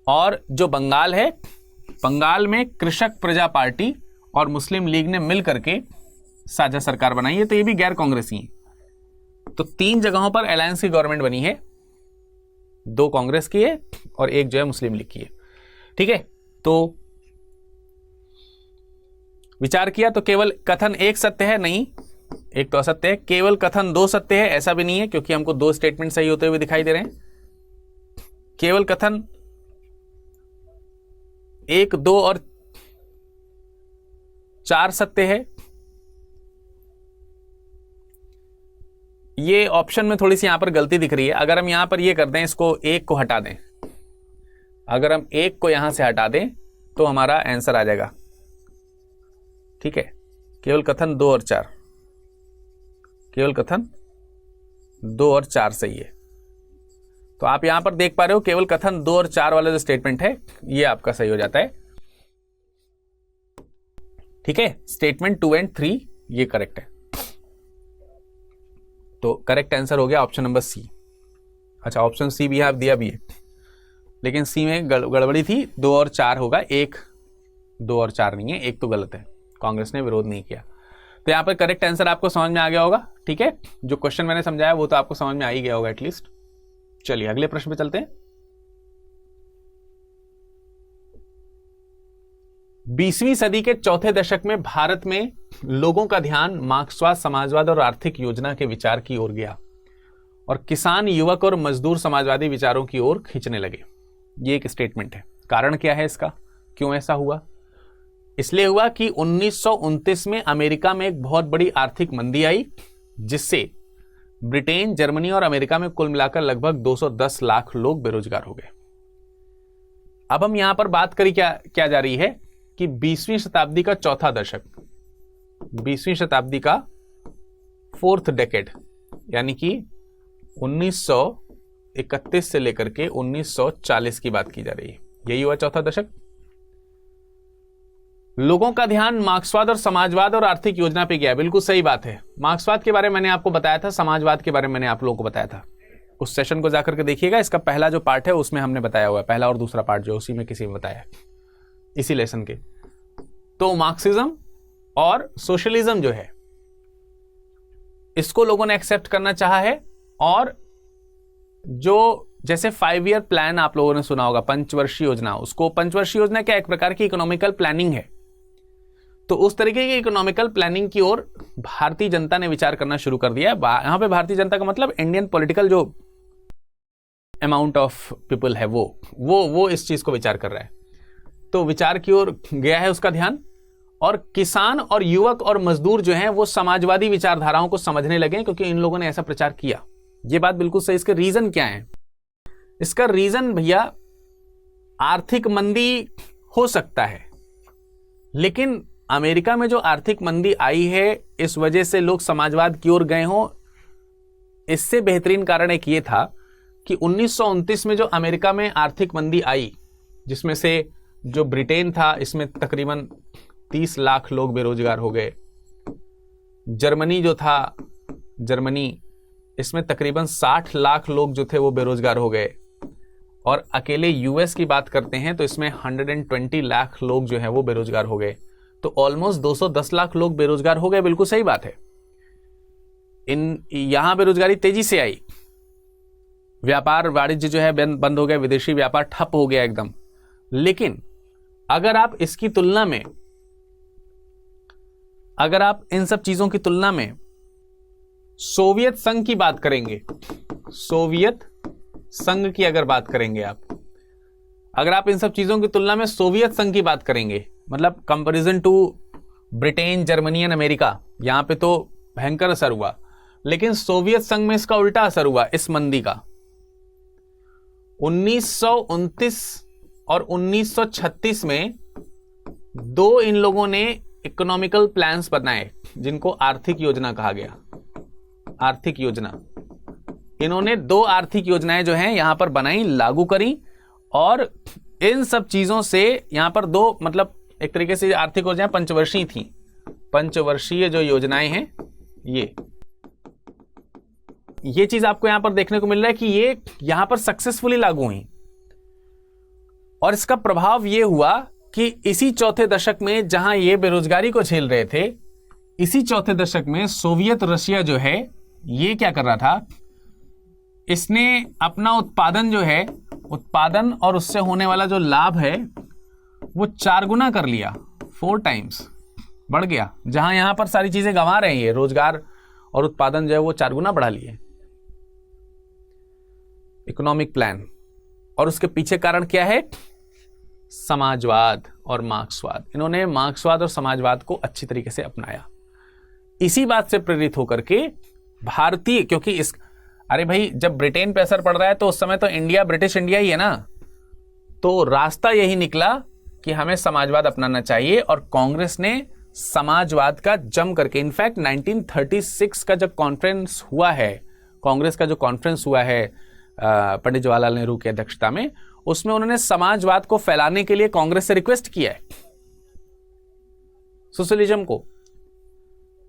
और जो बंगाल है बंगाल में कृषक प्रजा पार्टी और मुस्लिम लीग ने मिल करके साझा सरकार बनाई है, तो ये भी गैर कांग्रेसी है। तो 3 जगहों पर अलायंस की गवर्नमेंट बनी है, 2 कांग्रेस की है और 1 जो है मुस्लिम लीग की है। ठीक है, तो विचार किया तो केवल कथन 1 सत्य है, नहीं 1 तो असत्य है। केवल कथन 2 सत्य है, ऐसा भी नहीं है, क्योंकि हमको 2 स्टेटमेंट सही होते हुए दिखाई दे रहे हैं। केवल कथन 1, 2 और 4 सत्य है। ये ऑप्शन में थोड़ी सी यहां पर गलती दिख रही है। अगर हम यहां पर ये कर दें, इसको 1 को हटा दें, अगर हम 1 को यहां से हटा दें तो हमारा आंसर आ जाएगा। ठीक है, केवल कथन 2 और 4, केवल कथन 2 और 4 सही है। तो आप यहां पर देख पा रहे हो केवल कथन 2 और 4 वाला जो स्टेटमेंट है ये आपका सही हो जाता है। ठीक है, स्टेटमेंट 2 एंड 3 ये करेक्ट है। तो करेक्ट आंसर हो गया ऑप्शन नंबर सी। अच्छा, ऑप्शन सी भी आप दिया भी है, लेकिन सी में गड़बड़ी थी, 2 और 4 होगा, 1 2 और 4 नहीं है, 1 तो गलत है, कांग्रेस ने विरोध नहीं किया। तो यहां पर करेक्ट आंसर आपको समझ में आ गया होगा। ठीक है, जो क्वेश्चन मैंने समझाया वो तो आपको समझ में आ ही गया होगा एटलीस्ट। चलिए अगले प्रश्न पे चलते हैं। 20वीं सदी के चौथे दशक में भारत में लोगों का ध्यान मार्क्सवाद, समाजवाद और आर्थिक योजना के विचार की ओर गया और किसान, युवक और मजदूर समाजवादी विचारों की ओर खींचने लगे। ये एक स्टेटमेंट है। कारण क्या है इसका, क्यों ऐसा हुआ? इसलिए हुआ कि 1929 में अमेरिका में एक बहुत बड़ी आर्थिक मंदी आई, जिससे ब्रिटेन, जर्मनी और अमेरिका में कुल मिलाकर लगभग 210 लाख लोग बेरोजगार हो गए। अब हम यहां पर बात करी क्या जा रही है कि 20वीं शताब्दी का चौथा दशक, 20वीं शताब्दी का 4th डेकेड, यानी कि 1931 से लेकर के 1940 की बात की जा रही है। यही हुआ चौथा दशक। लोगों का ध्यान मार्क्सवाद और समाजवाद और आर्थिक योजना पे गया। बिल्कुल सही बात है। मार्क्सवाद के बारे में मैंने आपको बताया था, समाजवाद के बारे में मैंने आप लोगों को बताया था। उस सेशन को जाकर के देखिएगा, इसका पहला जो पार्ट है उसमें हमने बताया हुआ है, पहला और दूसरा पार्ट जो उसी में किसी ने बताया है, इसी लेसन के। तो मार्क्सिज्म और सोशलिज्म जो है इसको लोगों ने एक्सेप्ट करना चाहा है, और जो जैसे 5 ईयर प्लान आप लोगों ने सुना होगा, पंचवर्षीय योजना, उसको पंचवर्षीय योजना क्या एक प्रकार की इकोनॉमिकल प्लानिंग है। तो उस तरीके की इकोनॉमिकल प्लानिंग की ओर भारतीय जनता ने विचार करना शुरू कर दिया। यहां पे भारतीय जनता का मतलब इंडियन पॉलिटिकल जो अमाउंट ऑफ पीपल है वो इस चीज को विचार कर रहा है। तो विचार की ओर गया है उसका ध्यान, और किसान और युवक और मजदूर जो हैं वो समाजवादी विचारधाराओं को समझने लगे, क्योंकि इन लोगों ने ऐसा प्रचार किया। ये बात बिल्कुल सही। इसके रीजन क्या है? इसका रीजन भैया आर्थिक मंदी हो सकता है, लेकिन अमेरिका में जो आर्थिक मंदी आई है इस वजह से लोग समाजवाद की ओर गए हों, इससे बेहतरीन कारण एक ये था कि 1929 में जो अमेरिका में आर्थिक मंदी आई, जिसमें से जो ब्रिटेन था इसमें तकरीबन 30 लाख लोग बेरोजगार हो गए, जर्मनी जो था, जर्मनी इसमें तकरीबन 60 लाख लोग जो थे वो बेरोजगार हो गए, और अकेले यूएस की बात करते हैं तो इसमें 120 लाख लोग जो हैं वो बेरोजगार हो गए। तो ऑलमोस्ट 210 लाख लोग बेरोजगार हो गए। बिल्कुल सही बात है। यहां बेरोजगारी तेजी से आई, व्यापार वाणिज्य जो है बंद हो गया, विदेशी व्यापार ठप हो गया एकदम। लेकिन अगर आप इसकी तुलना में, अगर आप इन सब चीजों की तुलना में सोवियत संघ की बात करेंगे, सोवियत संघ की अगर बात करेंगे आप, अगर आप इन सब चीजों की तुलना में सोवियत संघ की बात करेंगे, मतलब comparison to Britain, Germany and America, यहां पे तो भयंकर असर हुआ, लेकिन सोवियत संघ में इसका उल्टा असर हुआ इस मंदी का। 1929 और 1936 में दो इन लोगों ने इकोनॉमिकल प्लान्स बनाए जिनको आर्थिक योजना कहा गया। आर्थिक योजना, इन्होंने दो आर्थिक योजनाएं जो हैं यहां पर बनाई, लागू करी, और इन सब चीजों से यहां पर दो, मतलब एक तरीके से आर्थिक योजनाएं पंचवर्षीय थी। पंचवर्षीय जो योजनाएं हैं ये चीज आपको यहां पर देखने को मिल रहा है कि ये यहां पर सक्सेसफुली लागू हुई, और इसका प्रभाव ये हुआ कि इसी चौथे दशक में जहां ये बेरोजगारी को झेल रहे थे, इसी चौथे दशक में सोवियत रशिया जो है ये क्या कर रहा था, इसने अपना उत्पादन जो है, उत्पादन और उससे होने वाला जो लाभ है वो 4 गुना कर लिया, 4 टाइम्स बढ़ गया। जहां यहां पर सारी चीजें गंवा रहे हैं, ये रोजगार और उत्पादन जो है वो 4 गुना बढ़ा लिए। इकोनॉमिक प्लान, और उसके पीछे कारण क्या है, समाजवाद और मार्क्सवाद। इन्होंने मार्क्सवाद और समाजवाद को अच्छी तरीके से अपनाया। इसी बात से प्रेरित होकर के भारतीय, क्योंकि इस, अरे भाई जब ब्रिटेन पे असर पड़ रहा है तो उस समय तो इंडिया ब्रिटिश इंडिया ही है ना, तो रास्ता यही निकला कि हमें समाजवाद अपनाना चाहिए। और कांग्रेस ने समाजवाद का जम करके, इनफैक्ट 1936 का जब कॉन्फ्रेंस हुआ है, कांग्रेस का जो कॉन्फ्रेंस हुआ है पंडित जवाहरलाल नेहरू की अध्यक्षता में, उसमें उन्होंने समाजवाद को फैलाने के लिए कांग्रेस से रिक्वेस्ट किया है, सोशलिज्म को।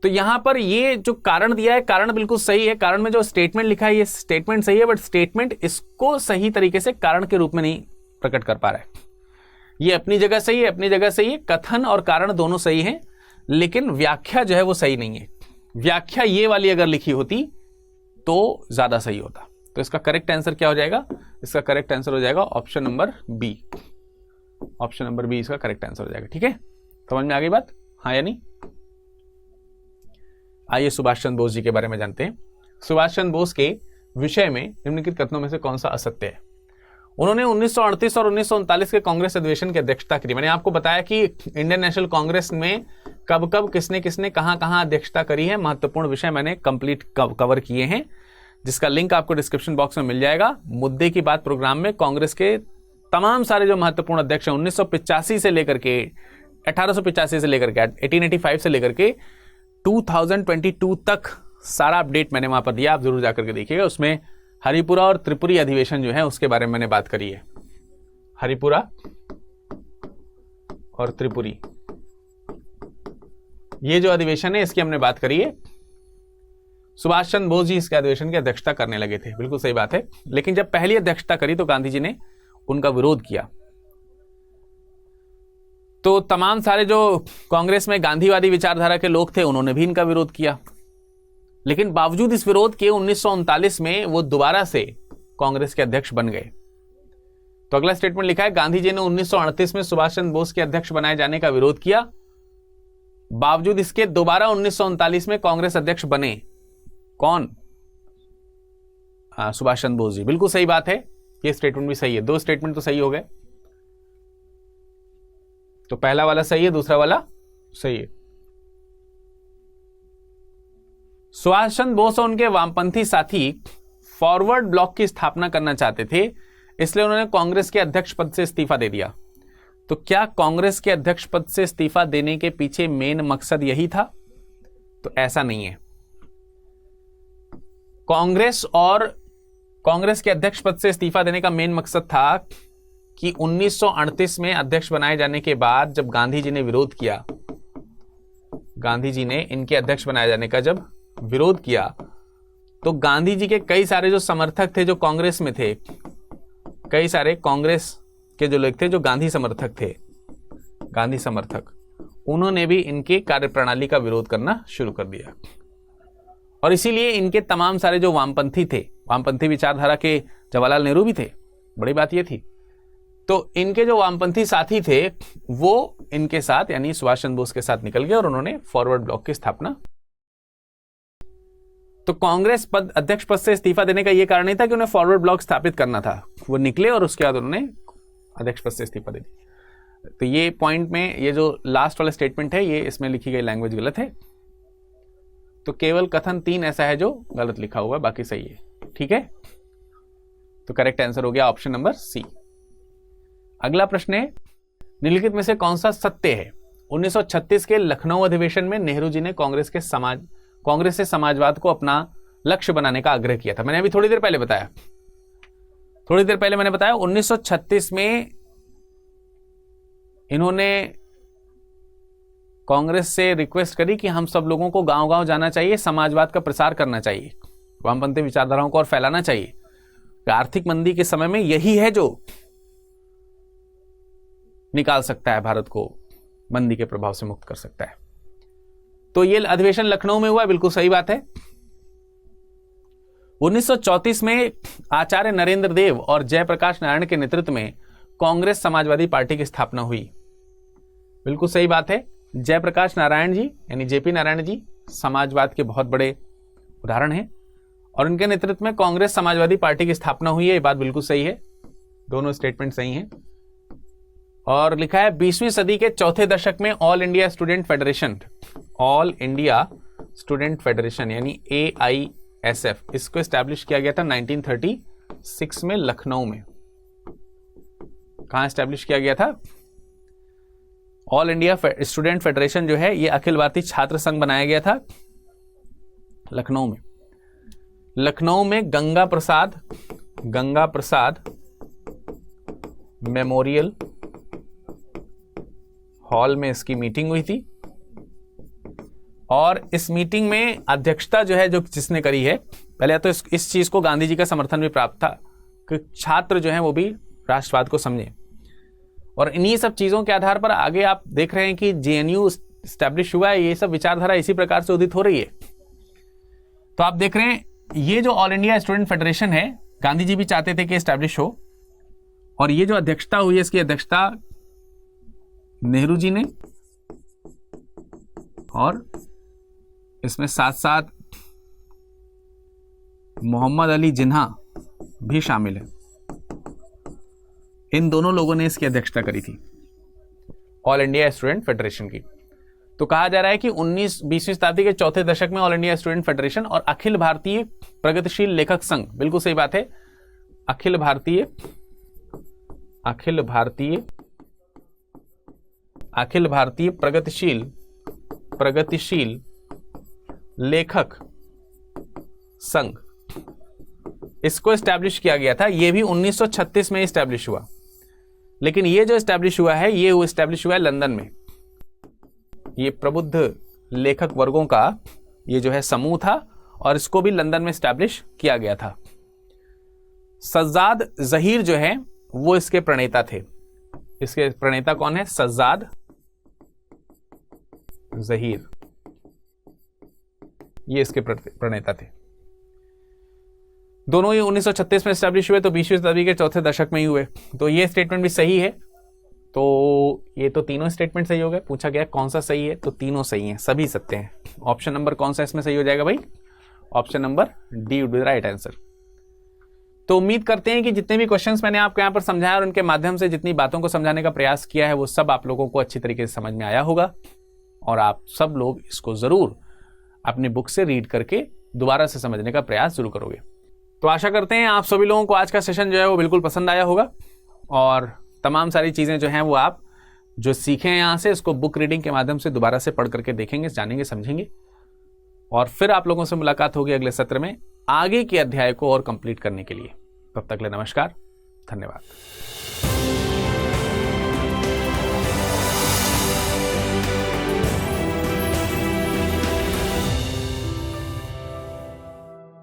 तो यहां पर ये जो कारण दिया है, कारण बिल्कुल सही है। कारण में जो स्टेटमेंट लिखा है ये स्टेटमेंट सही है, बट स्टेटमेंट इसको सही तरीके से कारण के रूप में नहीं प्रकट कर पा रहा है। ये अपनी जगह सही है, अपनी जगह सही है, कथन और कारण दोनों सही हैं, लेकिन व्याख्या जो है वो सही नहीं है। व्याख्या ये वाली अगर लिखी होती तो ज्यादा सही होता। तो इसका करेक्ट आंसर क्या हो जाएगा, इसका करेक्ट आंसर हो जाएगा option number B. Option number B इसका करेक्ट आंसर हो जाएगा। ठीक है, समझ में आ गई बात, हाँ या नहीं? आइए सुभाष चंद्र बोस जी के बारे में जानते हैं। सुभाष चंद्र बोस के विषय में निम्नलिखित कथनों में से कौन सा असत्य है? उन्होंने 1938 और 1939 के कांग्रेस अधिवेशन की अध्यक्षता करी। मैंने आपको बताया कि इंडियन नेशनल कांग्रेस में कब कब किसने किसने कहां कहां अध्यक्षता करी है, महत्वपूर्ण विषय मैंने कंप्लीट कवर किए हैं, जिसका लिंक आपको डिस्क्रिप्शन बॉक्स में मिल जाएगा। मुद्दे की बात प्रोग्राम में कांग्रेस के तमाम सारे जो महत्वपूर्ण अध्यक्ष हैं 1985 से लेकर के 1885 से लेकर के 1885 से लेकर के 2022 तक सारा अपडेट मैंने वहां पर दिया, आप जरूर जाकर के देखिएगा। उसमें हरिपुरा और त्रिपुरी अधिवेशन जो है उसके बारे में मैंने बात करी है। हरिपुरा और त्रिपुरी, ये जो अधिवेशन है इसकी हमने बात करी है। सुभाष चंद्र बोस जी इसके अधिवेशन की अध्यक्षता करने लगे थे, बिल्कुल सही बात है। लेकिन जब पहली अध्यक्षता करी तो गांधी जी ने उनका विरोध किया। तो तमाम सारे जो कांग्रेस में गांधीवादी विचारधारा के लोग थे उन्होंने भी इनका विरोध किया। लेकिन बावजूद इस विरोध के 1939 में वो दोबारा से कांग्रेस के अध्यक्ष बन गए। तो अगला स्टेटमेंट लिखा है, गांधी जी ने 1938 में सुभाष चंद्र बोस के अध्यक्ष बनाए जाने का विरोध किया, बावजूद इसके दोबारा 1939 में कांग्रेस अध्यक्ष बने। कौन? सुभाष चंद्र बोस जी। बिल्कुल सही बात है, ये स्टेटमेंट भी सही है। 2 स्टेटमेंट तो सही हो गए। तो पहला वाला सही है, दूसरा वाला सही है। सुभाष चंद्र बोस और उनके वामपंथी साथी फॉरवर्ड ब्लॉक की स्थापना करना चाहते थे, इसलिए उन्होंने कांग्रेस के अध्यक्ष पद से इस्तीफा दे दिया। तो क्या कांग्रेस के अध्यक्ष पद से इस्तीफा देने के पीछे मेन मकसद यही था? तो ऐसा नहीं है। कांग्रेस के अध्यक्ष पद से इस्तीफा देने का मेन मकसद था कि 1938 में अध्यक्ष बनाए जाने के बाद जब गांधी जी ने विरोध किया, गांधी जी ने इनके अध्यक्ष बनाए जाने का जब विरोध किया, तो गांधी जी के कई सारे जो समर्थक थे जो कांग्रेस में थे, कई सारे कांग्रेस के जो लोग थे जो गांधी समर्थक थे, गांधी समर्थक, उन्होंने भी इनके कार्यप्रणाली का विरोध करना शुरू कर दिया। और इसीलिए इनके तमाम सारे जो वामपंथी थे, वामपंथी विचारधारा के जवाहरलाल नेहरू भी थे, बड़ी बात यह थी। तो इनके जो वामपंथी साथी थे वो इनके साथ यानी सुभाष चंद्र बोस के साथ निकल गए और उन्होंने फॉरवर्ड ब्लॉक की स्थापना। तो कांग्रेस पद अध्यक्ष पद से इस्तीफा देने का यह कारण नहीं था कि उन्हें फॉरवर्ड ब्लॉक स्थापित करना था, वो निकले और उसके बाद उन्होंने अध्यक्ष पद से इस्तीफा दे दी। तो ये पॉइंट में ये जो लास्ट वाला स्टेटमेंट है ये इसमें लिखी गई लैंग्वेज गलत है। तो केवल कथन 3 ऐसा है जो गलत लिखा हुआ है, बाकी सही है। ठीक है, तो करेक्ट आंसर हो गया ऑप्शन नंबर सी। अगला प्रश्न है, निम्नलिखित में से कौन सा सत्य है? 1936 के लखनऊ अधिवेशन में नेहरू जी ने कांग्रेस से समाजवाद को अपना लक्ष्य बनाने का आग्रह किया था। मैंने अभी थोड़ी देर पहले बताया 1936 में इन्होंने कांग्रेस से रिक्वेस्ट करी कि हम सब लोगों को गांव-गांव जाना चाहिए, समाजवाद का प्रसार करना चाहिए, वामपंथी विचारधाराओं को और फैलाना चाहिए। आर्थिक मंदी के समय में यही है जो निकाल सकता है, भारत को मंदी के प्रभाव से मुक्त कर सकता है। तो ये अधिवेशन लखनऊ में हुआ, बिल्कुल सही बात है। 1934 में आचार्य नरेंद्र देव और जयप्रकाश नारायण के नेतृत्व में कांग्रेस समाजवादी पार्टी की स्थापना हुई। बिल्कुल सही बात है। जयप्रकाश नारायण जी यानी जेपी नारायण जी समाजवाद के बहुत बड़े उदाहरण हैं और उनके नेतृत्व में कांग्रेस समाजवादी पार्टी की स्थापना हुई है। ये बात बिल्कुल सही है, दोनों स्टेटमेंट सही हैं। और लिखा है 20वीं सदी के चौथे दशक में all India student federation, all India student federation यानी AISF, इसको एस्टैब्लिश किया गया था 1936 में लखनऊ में। कहां एस्टैब्लिश किया गया था? ऑल इंडिया स्टूडेंट फेडरेशन जो है ये अखिल भारतीय छात्र संघ बनाया गया था लखनऊ में। लखनऊ में गंगा प्रसाद मेमोरियल हॉल में इसकी मीटिंग हुई थी और इस मीटिंग में अध्यक्षता जो है जो जिसने करी है, पहले तो इस चीज को गांधी जी का समर्थन भी प्राप्त था कि छात्र जो है वो भी राष्ट्रवाद को समझे। और इन्हीं सब चीजों के आधार पर आगे आप देख रहे हैं कि JNU स्टैब्लिश हुआ है। ये सब विचारधारा इसी प्रकार से उदित हो रही है। तो आप देख रहे हैं ये जो ऑल इंडिया स्टूडेंट फेडरेशन है, गांधी जी भी चाहते थे कि स्टैब्लिश हो और ये जो अध्यक्षता हुई है इसकी अध्यक्षता नेहरू जी ने और इसमें साथ साथ मोहम्मद अली जिन्ना भी शामिल है। इन दोनों लोगों ने इसकी अध्यक्षता करी थी ऑल इंडिया स्टूडेंट फेडरेशन की। तो कहा जा रहा है कि 19-20वीं शताब्दी के चौथे दशक में ऑल इंडिया स्टूडेंट फेडरेशन और अखिल भारतीय प्रगतिशील लेखक संघ, बिल्कुल सही बात है, अखिल भारतीय प्रगतिशील लेखक संघ, इसको एस्टैब्लिश किया गया था। यह भी 1936 में एस्टैब्लिश हुआ, लेकिन ये जो एस्टैब्लिश हुआ है ये एस्टैब्लिश हुआ है लंदन में। ये प्रबुद्ध लेखक वर्गों का ये जो है समूह था और इसको भी लंदन में एस्टैब्लिश किया गया था। सज्जाद जहीर जो है वो इसके प्रणेता थे। इसके प्रणेता कौन है? सज्जाद जहीर, ये इसके प्रणेता थे। दोनों ही 1936 में एस्टैब्लिश हुए, तो 20वीं शताब्दी के चौथे दशक में ही हुए। तो ये स्टेटमेंट भी सही है। तो ये तो तीनों स्टेटमेंट सही हो गए। पूछा गया कौन सा सही है, तो तीनों सही हैं, सभी सत्य हैं। ऑप्शन नंबर कौन सा इसमें सही हो जाएगा भाई? Option number D would be the right answer. तो उम्मीद करते हैं कि जितने भी क्वेश्चंस मैंने आपको यहाँ पर समझाया और उनके माध्यम से जितनी बातों को समझाने का प्रयास किया है वो सब आप लोगों को अच्छी तरीके से समझ में आया होगा और आप सब लोग इसको जरूर अपनी बुक से रीड करके दोबारा से समझने का प्रयास जरूर करोगे। तो आशा करते हैं आप सभी लोगों को आज का सेशन जो है वो बिल्कुल पसंद आया होगा और तमाम सारी चीज़ें जो हैं वो आप जो सीखें यहाँ से इसको बुक रीडिंग के माध्यम से दोबारा से पढ़ करके देखेंगे, जानेंगे, समझेंगे और फिर आप लोगों से मुलाकात होगी अगले सत्र में आगे के अध्याय को और कंप्लीट करने के लिए। तब तक के लिए नमस्कार, धन्यवाद।